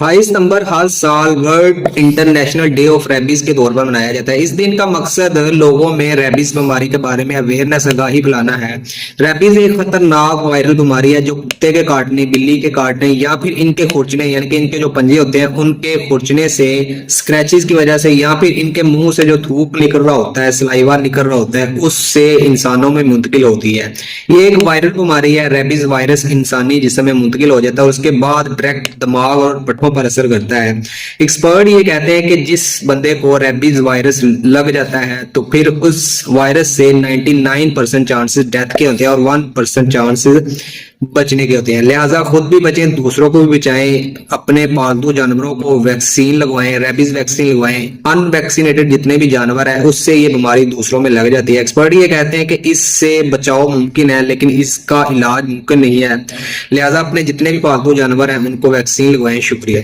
22 सितंबर हर साल world international day of rabies के तौर पर मनाया जाता है। इस दिन का मकसद लोगों में रेबीज बीमारी के बारे में अवेयरनेस आगाही फैलाना है। रेबीज एक खतरनाक वायरल बीमारी है जो कुत्ते के काटने, बिल्ली के काटने या फिर इनके खुरचने यानी कि इनके जो पंजे होते हैं उनके खुरचने से, स्क्रैचेस की वजह से या फिर इनके मुंह से जो थूक निकल रहा होता है, सलाइवा निकल रहा होता है, उससे इंसानों में मुंतकिल होती है। ये एक वायरल बीमारी है। रेबीज वायरस इंसानी जिस्म में मुंतकिल हो जाता है और उसके बाद डायरेक्ट दिमाग और पट्टों पर असर करता है। एक्सपर्ट ये कहते हैं कि जिस बंदे को रेबीज वायरस लग जाता है तो फिर उस वायरस से 99% चांसेस डेथ के होते हैं और 1% चांसेस बचने के होते हैं। लिहाजा खुद भी बचें, दूसरों को भी बचाएं, अपने पालतू जानवरों को वैक्सीन लगवाएं, रेबीज वैक्सीन लगवाएं। अनवैक्सीनेटेड जितने भी जानवर हैं उससे ये बीमारी दूसरों में लग जाती है। एक्सपर्ट ये कहते हैं कि इससे बचाव मुमकिन है लेकिन इसका इलाज मुमकिन नहीं है। लिहाजा अपने जितने भी पालतू जानवर हैं उनको वैक्सीन लगवाएं। शुक्रिया।